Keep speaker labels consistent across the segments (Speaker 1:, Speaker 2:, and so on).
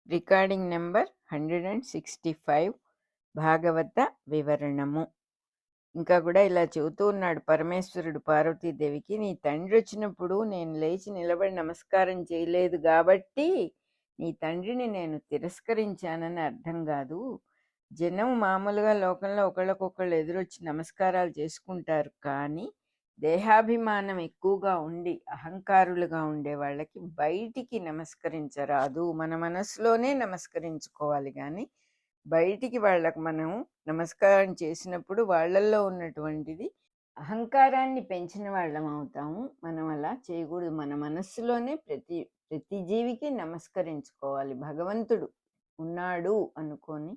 Speaker 1: Recording number 165 భాగవత వివరణము. ఇంకా కూడా ఇలా చెబుతూ ఉన్నాడు పరమేశ్వరుడు పార్వతీదేవికి, నీ తండ్రి వచ్చినప్పుడు నేను లేచి నిలబడి నమస్కారం చేయలేదు కాబట్టి నీ తండ్రిని నేను తిరస్కరించానని అర్థం కాదు. జనం మామూలుగా లోకంలో ఒకళ్ళకొకళ్ళు ఎదురొచ్చి నమస్కారాలు చేసుకుంటారు, కానీ దేహాభిమానం ఎక్కువగా ఉండి అహంకారులుగా ఉండే వాళ్ళకి బయటికి నమస్కరించరాదు. మన మనసులోనే నమస్కరించుకోవాలి, కానీ బయటికి వాళ్ళకు మనం నమస్కారం చేసినప్పుడు వాళ్ళల్లో ఉన్నటువంటిది అహంకారాన్ని పెంచిన వాళ్ళం అవుతాము. మనం అలా చేయకూడదు. మన మనస్సులోనే ప్రతి ప్రతి జీవికి నమస్కరించుకోవాలి. భగవంతుడు ఉన్నాడు అనుకొని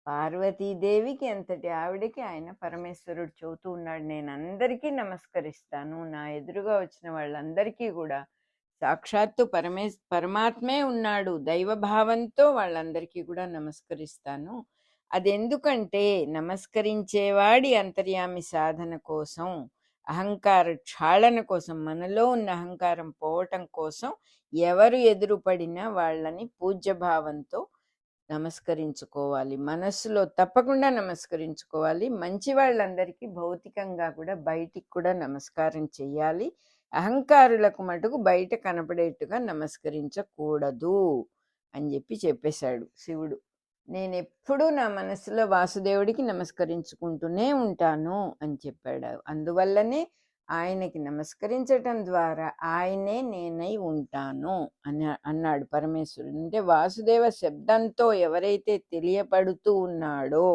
Speaker 1: పార్వతీదేవికి అంతటి ఆవిడకి ఆయన పరమేశ్వరుడు చెబుతూ ఉన్నాడు, నేను అందరికీ నమస్కరిస్తాను. నా ఎదురుగా వచ్చిన వాళ్ళందరికీ కూడా సాక్షాత్తు పరమాత్మే ఉన్నాడు, దైవభావంతో వాళ్ళందరికీ కూడా నమస్కరిస్తాను. అదెందుకంటే నమస్కరించేవాడి అంతర్యామి సాధన కోసం, అహంకార క్షాళన కోసం, మనలో ఉన్న అహంకారం పోవటం కోసం ఎవరు ఎదురుపడినా వాళ్ళని పూజ్యభావంతో నమస్కరించుకోవాలి. మనస్సులో తప్పకుండా నమస్కరించుకోవాలి. మంచి వాళ్ళందరికీ భౌతికంగా కూడా బయటికి కూడా నమస్కారం చెయ్యాలి. అహంకారులకు మటుకు బయట కనపడేట్టుగా నమస్కరించకూడదు అని చెప్పేశాడు శివుడు. నేనెప్పుడూ నా మనసులో వాసుదేవుడికి నమస్కరించుకుంటూనే ఉంటాను అని చెప్పాడు. అందువల్లనే ఆయనకి నమస్కరించటం ద్వారా ఆయనే నేనై ఉంటాను అని అన్నాడు పరమేశ్వరుడు. అంటే వాసుదేవ శబ్దంతో ఎవరైతే తెలియబడుతూ ఉన్నాడో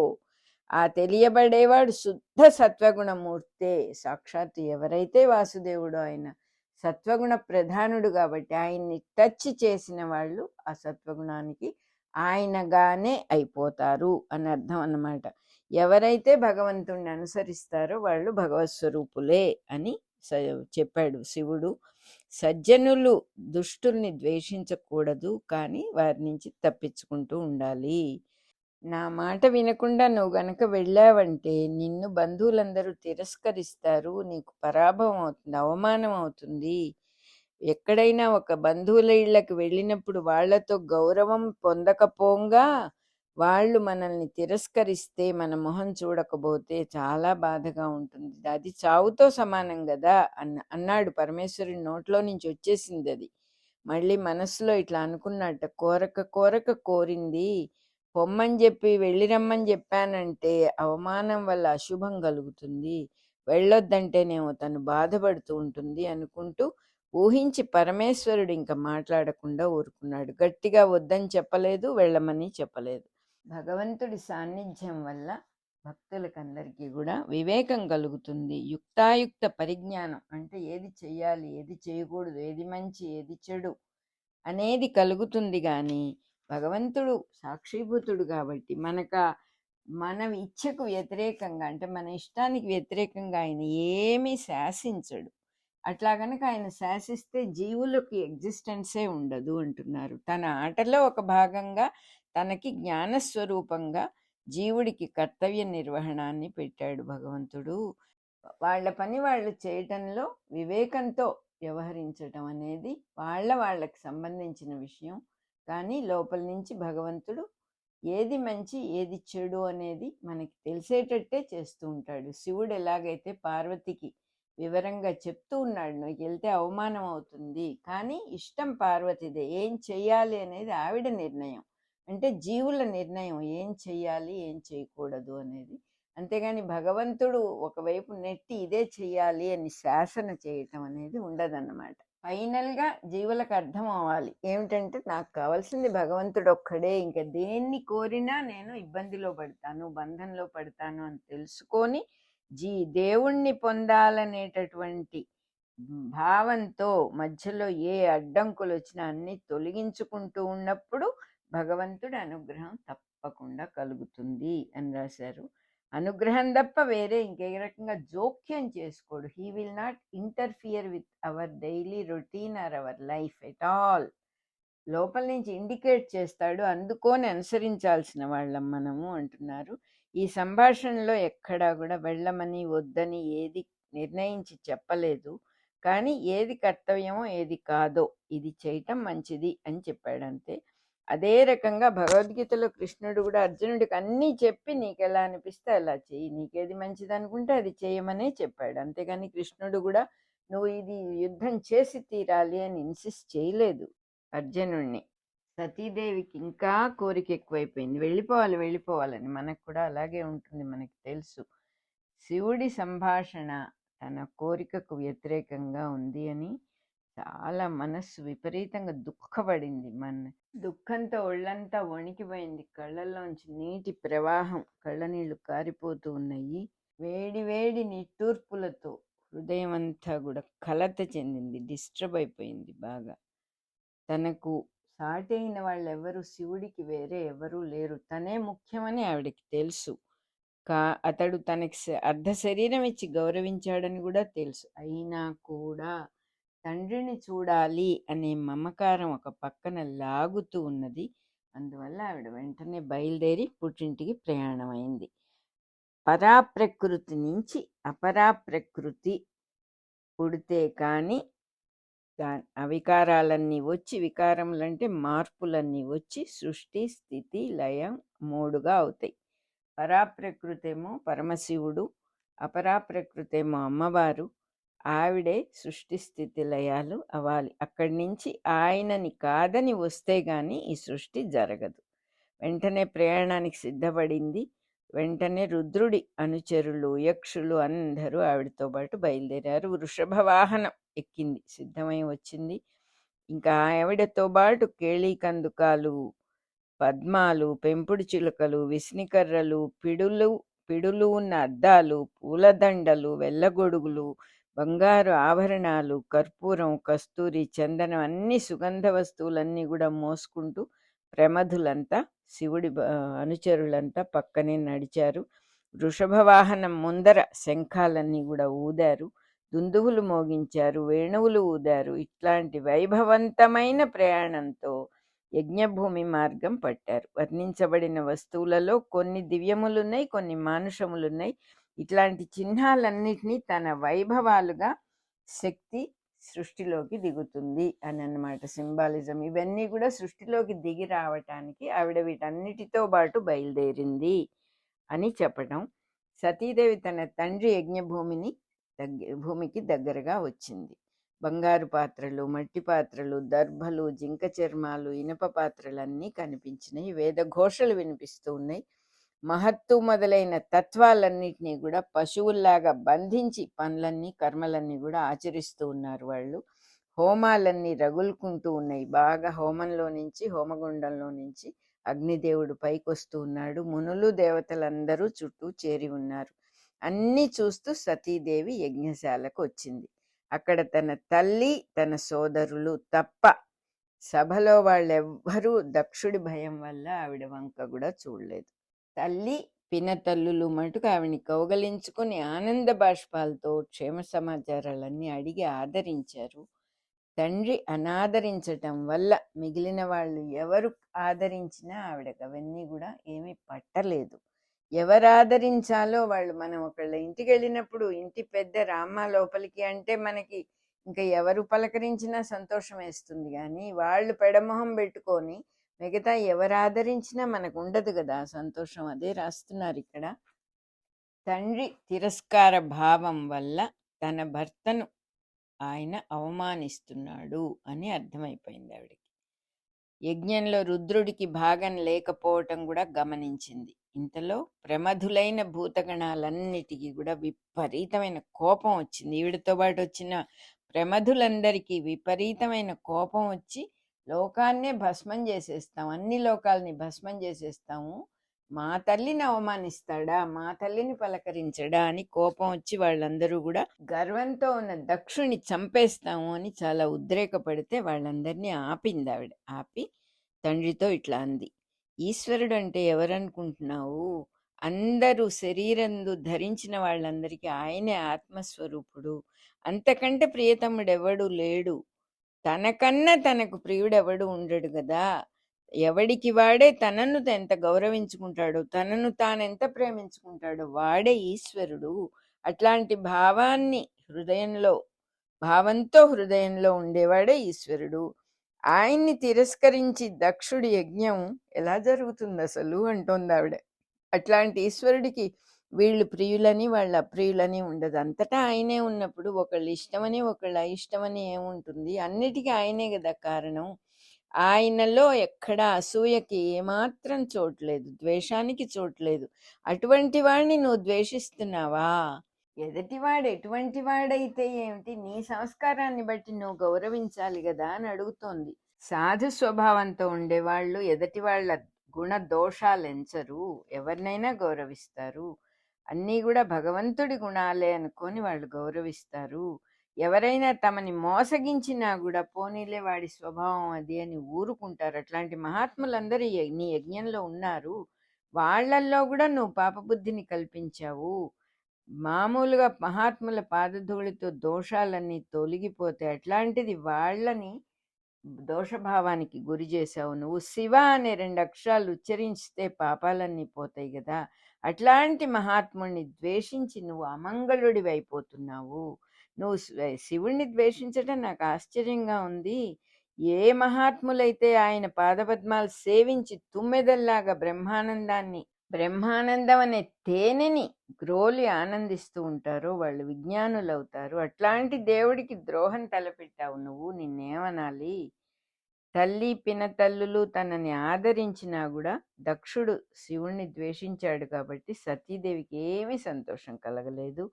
Speaker 1: ఆ తెలియబడేవాడు శుద్ధ సత్వగుణమూర్తే. సాక్షాత్తు ఎవరైతే వాసుదేవుడో ఆయన సత్వగుణ ప్రధానుడు కాబట్టి ఆయన్ని టచ్ చేసిన వాళ్ళు ఆ సత్వగుణానికి ఆయనగానే అయిపోతారు అని అర్థం అన్నమాట. ఎవరైతే భగవంతుణ్ణి అనుసరిస్తారో వాళ్ళు భగవత్ స్వరూపులే అని చెప్పాడు శివుడు. సజ్జనులు దుష్టుల్ని ద్వేషించకూడదు, కానీ వారి నుంచి తప్పించుకుంటూ ఉండాలి. నా మాట వినకుండా నువ్వు గనక వెళ్ళావంటే నిన్ను బంధువులందరూ తిరస్కరిస్తారు, నీకు పరాభవం అవుతుంది, అవమానం అవుతుంది. ఎక్కడైనా ఒక బంధువుల ఇళ్ళకి వెళ్ళినప్పుడు వాళ్లతో గౌరవం పొందకపోగా వాళ్ళు మనల్ని తిరస్కరిస్తే, మన మొహం చూడకపోతే చాలా బాధగా ఉంటుంది. అది చావుతో సమానం కదా అన్నాడు. పరమేశ్వరుని నోట్లో నుంచి వచ్చేసింది అది. మళ్ళీ మనసులో ఇట్లా అనుకున్నట్ట, కోరక కోరక కోరింది, పొమ్మని చెప్పి వెళ్ళిరమ్మని చెప్పానంటే అవమానం వల్ల అశుభం కలుగుతుంది, వెళ్ళొద్దంటేనేమో తను బాధపడుతూ ఉంటుంది అనుకుంటూ ఊహించి పరమేశ్వరుడు ఇంకా మాట్లాడకుండా ఊరుకున్నాడు. గట్టిగా వద్దని చెప్పలేదు, వెళ్ళమని చెప్పలేదు. భగవంతుడి సాన్నిధ్యం వల్ల భక్తులకందరికీ కూడా వివేకం కలుగుతుంది. యుక్తాయుక్త పరిజ్ఞానం అంటే ఏది చెయ్యాలి, ఏది చేయకూడదు, ఏది మంచి, ఏది చెడు అనేది కలుగుతుంది. కానీ భగవంతుడు సాక్షిభూతుడు కాబట్టి మన ఇచ్ఛకు వ్యతిరేకంగా, అంటే మన ఇష్టానికి వ్యతిరేకంగా ఆయన ఏమీ శాసించడు. అట్లా గనక ఆయన శాసిస్తే జీవులకు ఎగ్జిస్టెన్సే ఉండదు అంటున్నారు. తన ఆటలో ఒక భాగంగా తనకి జ్ఞానస్వరూపంగా జీవుడికి కర్తవ్య నిర్వహణాన్ని పెట్టాడు భగవంతుడు. వాళ్ళ పని వాళ్ళు చేయటంలో వివేకంతో వ్యవహరించటం అనేది వాళ్ళకి సంబంధించిన విషయం. కానీ లోపల నుంచి భగవంతుడు ఏది మంచి ఏది చెడు అనేది మనకి తెలిసేటట్టే చేస్తూ ఉంటాడు. శివుడు ఎలాగైతే పార్వతికి వివరంగా చెప్తూ ఉన్నాడు, నువ్వు వెళ్తే అవమానం అవుతుంది, కానీ ఇష్టం పార్వతిదే, ఏం చెయ్యాలి అనేది ఆవిడ నిర్ణయం. అంటే జీవుల నిర్ణయం ఏం చెయ్యాలి ఏం చేయకూడదు అనేది. అంతేగాని భగవంతుడు ఒకవైపు నెట్టి ఇదే చెయ్యాలి అని శాసన చేయటం అనేది ఉండదన్నమాట. ఫైనల్గా జీవులకు అర్థం అవ్వాలి ఏమిటంటే, నాకు కావాల్సింది భగవంతుడు ఒక్కడే, ఇంకా దేన్ని కోరినా నేను ఇబ్బందిలో పడతాను, బంధంలో పడతాను అని తెలుసుకొని దేవుణ్ణి పొందాలనేటటువంటి భావంతో మధ్యలో ఏ అడ్డంకులు వచ్చినా అన్ని తొలగించుకుంటూ ఉన్నప్పుడు భగవంతుడి అనుగ్రహం తప్పకుండా కలుగుతుంది అని రాశారు. అనుగ్రహం తప్ప వేరే ఇంకే రకంగా జోక్యం చేసుకోడు. He will not interfere with our daily routine or our life at all. లోపల నుంచి ఇండికేట్ చేస్తాడు, అందుకొని అనుసరించాల్సిన వాళ్ళం మనము అంటున్నారు. ఈ సంభాషణలో ఎక్కడా కూడా వెళ్ళమని వద్దని ఏది నిర్ణయించి చెప్పలేదు, కానీ ఏది కర్తవ్యమో ఏది కాదో ఇది చేయటం మంచిది అని చెప్పాడంతే. అదే రకంగా భగవద్గీతలో కృష్ణుడు కూడా అర్జునుడికి అన్నీ చెప్పి నీకు ఎలా అనిపిస్తే అలా చెయ్యి, నీకేది మంచిది అనుకుంటే అది చేయమనే చెప్పాడు. అంతేగాని కృష్ణుడు కూడా నువ్వు ఇది యుద్ధం చేసి తీరాలి అని ఇన్సిస్ట్ చేయలేదు అర్జునుడిని. సతీదేవికి ఇంకా కోరిక ఎక్కువైపోయింది, వెళ్ళిపోవాలి వెళ్ళిపోవాలని. మనకు కూడా అలాగే ఉంటుంది, మనకి తెలుసు. శివుడి సంభాషణ తన కోరికకు వ్యతిరేకంగా ఉంది అని చాలా మనస్సు విపరీతంగా దుఃఖపడింది. దుఃఖంతో ఒళ్ళంతా వణికిపోయింది, కళ్ళల్లోంచి నీటి ప్రవాహం, కళ్ళ నీళ్లు కారిపోతూ ఉన్నాయి. వేడి వేడి నిట్టూర్పులతో హృదయం అంతా కూడా కలత చెందింది, డిస్టర్బ్ అయిపోయింది బాగా. తనకు సాటి అయిన వాళ్ళు ఎవరు, శివుడికి వేరే ఎవరూ లేరు, తనే ముఖ్యమని ఆవిడకి తెలుసు. అతడు తనకి అర్ధ శరీరం ఇచ్చి గౌరవించాడని కూడా తెలుసు. అయినా కూడా తండ్రిని చూడాలి అనే మమకారం ఒక పక్కన లాగుతూ ఉన్నది. అందువల్ల ఆవిడ వెంటనే బయలుదేరి పుట్టింటికి ప్రయాణమైంది. పరాప్రకృతి నుంచి అపరాప్రకృతి పుడితే కానీ అవికారాలన్నీ వచ్చి, వికారములంటే మార్పులన్నీ వచ్చి సృష్టి స్థితి లయం మూడుగా అవుతాయి. పరాప్రకృతేమో పరమశివుడు, అపరాప్రకృతేమో అమ్మవారు. ఆవిడే సృష్టి స్థితి లయాలు అవ్వాలి. అక్కడి నుంచి ఆయనని కాదని వస్తే గాని ఈ సృష్టి జరగదు. వెంటనే ప్రయాణానికి సిద్ధపడింది. వెంటనే రుద్రుడి అనుచరులు, యక్షులు అందరూ ఆవిడతో పాటు బయలుదేరారు. వృషభ వాహనం ఎక్కింది, సిద్ధమై వచ్చింది. ఇంకా ఆవిడతో పాటు కేళీకందుకాలు, పద్మాలు, పెంపుడు చిలుకలు, విస్నికర్రలు, పిడులు ఉన్న అద్దాలు, పూలదండలు, వెళ్ళగొడుగులు, బంగారు ఆభరణాలు, కర్పూరం, కస్తూరి, చందనం, అన్ని సుగంధ వస్తువులన్నీ కూడా మోసుకుంటూ ప్రమధులంతా, శివుడి అనుచరులంతా పక్కనే నడిచారు. వృషభ వాహనం ముందర శంఖాలన్నీ కూడా ఊదారు, దుందువులు మోగించారు, వేణువులు ఊదారు. ఇట్లాంటి వైభవంతమైన ప్రయాణంతో యజ్ఞభూమి మార్గం పట్టారు. వర్ణించబడిన వస్తువులలో కొన్ని దివ్యములున్నాయి, కొన్ని మానుషములున్నాయి. ఇట్లాంటి చిహ్నాలన్నిటినీ తన వైభవాలుగా శక్తి సృష్టిలోకి దిగుతుంది అని అన్నమాట, సింబాలిజం. ఇవన్నీ కూడా సృష్టిలోకి దిగి రావటానికి ఆవిడ వీటన్నిటితో పాటు బయలుదేరింది అని చెప్పడం. సతీదేవి తన తండ్రి భూమికి దగ్గరగా వచ్చింది. బంగారు పాత్రలు, మట్టి పాత్రలు, దర్భలు, జింక చర్మాలు, ఇనప పాత్రలన్నీ కనిపించినాయి. వేదఘోషలు వినిపిస్తూ ఉన్నాయి. మహత్తు మొదలైన తత్వాలన్నిటినీ కూడా పశువుల్లాగా బంధించి పనులన్నీ, కర్మలన్నీ కూడా ఆచరిస్తూ ఉన్నారు వాళ్ళు. హోమాలన్నీ రగులుకుంటూ ఉన్నాయి. బాగా హోమంలో నుంచి, హోమగుండంలో నుంచి అగ్నిదేవుడు పైకొస్తూ ఉన్నాడు. మునులు, దేవతలందరూ చుట్టూ చేరి ఉన్నారు. అన్నీ చూస్తూ సతీదేవి యజ్ఞశాలకు వచ్చింది. అక్కడ తన తల్లి, తన సోదరులు తప్ప సభలో వాళ్ళెవ్వరూ దక్షుడి భయం వల్ల ఆవిడ వంక కూడా చూడలేదు. తల్లి, పినతల్లులు మటుకు ఆవిని కౌగలించుకుని ఆనంద బాష్పాలతో క్షేమ సమాచారాలన్నీ అడిగి ఆదరించారు. తండ్రి అనాదరించటం వల్ల మిగిలిన వాళ్ళు ఎవరు ఆదరించినా ఆవిడకి అవన్నీ కూడా ఏమీ పట్టలేదు. ఎవరు ఆదరించాలో వాళ్ళు, మనం ఒకళ్ళ ఇంటికి వెళ్ళినప్పుడు ఇంటి పెద్ద రామ్మ లోపలికి అంటే మనకి ఇంకా ఎవరు పలకరించినా సంతోషం వేస్తుంది, కానీ వాళ్ళు పెడమొహం పెట్టుకొని మిగతా ఎవరు ఆదరించినా మనకు ఉండదు కదా సంతోషం. అదే రాస్తున్నారు ఇక్కడ. తండ్రి తిరస్కార భావం వల్ల తన భర్తను ఆయన అవమానిస్తున్నాడు అని అర్థమైపోయింది ఆవిడకి. యజ్ఞంలో రుద్రుడికి భాగం లేకపోవటం కూడా గమనించింది. ఇంతలో ప్రమధులైన భూతగణాలన్నిటికీ కూడా విపరీతమైన కోపం వచ్చింది. ఈవిడతో పాటు వచ్చిన ప్రమధులందరికీ విపరీతమైన కోపం వచ్చి, లోకాన్నే భస్మం చేసేస్తాం, అన్ని లోకాలని భస్మం చేసేస్తాము, మా తల్లిని అవమానిస్తాడా, మా తల్లిని పలకరించడా అని కోపం వచ్చి వాళ్ళందరూ కూడా గర్వంతో ఉన్న దక్షుని చంపేస్తాము అని చాలా ఉద్రేకపడితే వాళ్ళందరినీ ఆపింది ఆవిడ. ఆపి తండ్రితో ఇట్లా అంది, ఈశ్వరుడు అంటే ఎవరనుకుంటున్నావు? అందరూ శరీరందు ధరించిన వాళ్ళందరికీ ఆయనే ఆత్మస్వరూపుడు. అంతకంటే ప్రియతముడెవడు లేడు. తనకన్నా తనకు ప్రియుడెవడు ఉండడు కదా. ఎవడికి వాడే తనను ఎంత గౌరవించుకుంటాడో, తనను తానెంత ప్రేమించుకుంటాడో వాడే ఈశ్వరుడు. అట్లాంటి భావంతో హృదయంలో ఉండేవాడే ఈశ్వరుడు. ఆయన్ని తిరస్కరించి దక్షుడి యజ్ఞం ఎలా జరుగుతుంది అసలు అంటోంది ఆవిడ. అట్లాంటి ఈశ్వరుడికి వీళ్ళు ప్రియులని వాళ్ళ అప్రియులని ఉండదు. అంతటా ఆయనే ఉన్నప్పుడు ఒకళ్ళు ఇష్టమని ఒకళ్ళు అయిష్టమని ఏముంటుంది? అన్నిటికీ ఆయనే కదా కారణం. ఆయనలో ఎక్కడ అసూయకి ఏమాత్రం చోట్లేదు, ద్వేషానికి చోట్లేదు. అటువంటి వాడిని నువ్వు ద్వేషిస్తున్నావా? ఎదుటివాడు ఎటువంటి వాడైతే ఏమిటి, నీ సంస్కారాన్ని బట్టి నువ్వు గౌరవించాలి కదా అని అడుగుతోంది. సాధు స్వభావంతో ఉండేవాళ్ళు ఎదుటి వాళ్ళ గుణ దోషాలు ఎంచరు, ఎవరినైనా గౌరవిస్తారు. అన్నీ కూడా భగవంతుడి గుణాలే అనుకొని వాళ్ళు గౌరవిస్తారు. ఎవరైనా తమని మోసగించినా కూడా పోనీలే వాడి స్వభావం అది అని ఊరుకుంటారు. అట్లాంటి మహాత్ములందరూ నీ యజ్ఞంలో ఉన్నారు. వాళ్ళల్లో కూడా నువ్వు పాపబుద్ధిని కల్పించావు. మామూలుగా మహాత్ముల పాదధూళితో దోషాలన్నీ తొలగిపోతే అట్లాంటిది వాళ్ళని దోషభావానికి గురి చేశావు. నువ్వు శివ అనే 2 అక్షరాలు ఉచ్చరిస్తే పాపాలన్నీ పోతాయి కదా. అట్లాంటి మహాత్ముడిని ద్వేషించి నువ్వు అమంగళుడివి అయిపోతున్నావు. నువ్వు శివుణ్ణి ద్వేషించడం నాకు ఆశ్చర్యంగా ఉంది. ఏ మహాత్ములైతే ఆయన పాదపద్మాలు సేవించి తుమ్మెదల్లాగా బ్రహ్మానందం అనే తేనెని గ్రోలి ఆనందిస్తూ ఉంటారో వాళ్ళు విజ్ఞానులు అవుతారు. అట్లాంటి దేవుడికి ద్రోహం తలపెట్టావు నువ్వు, నిన్నేమనాలి? తల్లి పినతల్లులు తనని ఆదరించినా కూడా దక్షుడు శివుణ్ణి ద్వేషించాడు కాబట్టి సతీదేవికి ఏమీ సంతోషం కలగలేదు.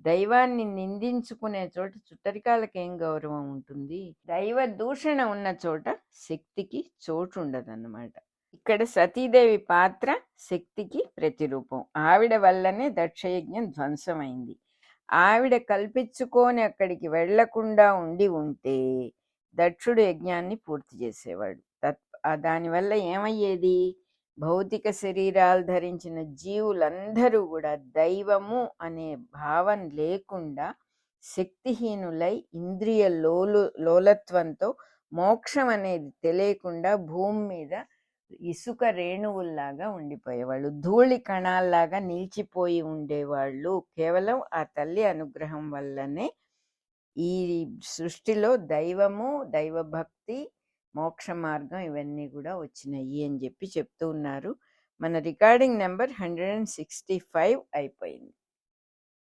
Speaker 1: దైవాన్ని నిందించుకునే చోట చుట్టరికాలకేం గౌరవం ఉంటుంది? దైవ దూషణ ఉన్న చోట శక్తికి చోటు ఉండదన్నమాట. ఇక్కడ సతీదేవి పాత్ర శక్తికి ప్రతిరూపం. ఆవిడ వల్లనే దక్షయజ్ఞం ధ్వంసమైంది. ఆవిడ కల్పించుకొని అక్కడికి వెళ్లకుండా ఉంటే దక్షుడు యజ్ఞాన్ని పూర్తి చేసేవాడు. దానివల్ల ఏమయ్యేది? భౌతిక శరీరాలు ధరించిన జీవులందరూ కూడా దైవము అనే భావం లేకుండా శక్తిహీనులై ఇంద్రియ లోలత్వంతో మోక్షం అనేది తెలియకుండా భూమి మీద ఇసుక రేణువుల్లాగా ఉండిపోయేవాళ్ళు, ధూళి కణాల్లాగా నిలిచిపోయి ఉండేవాళ్ళు. కేవలం ఆ తల్లి అనుగ్రహం వల్లనే ఈ సృష్టిలో దైవము, దైవభక్తి, మోక్ష మార్గం ఇవన్నీ కూడా వచ్చినాయి అని చెప్తూ ఉన్నారు. మన రికార్డింగ్ నెంబర్ 165 అయిపోయింది.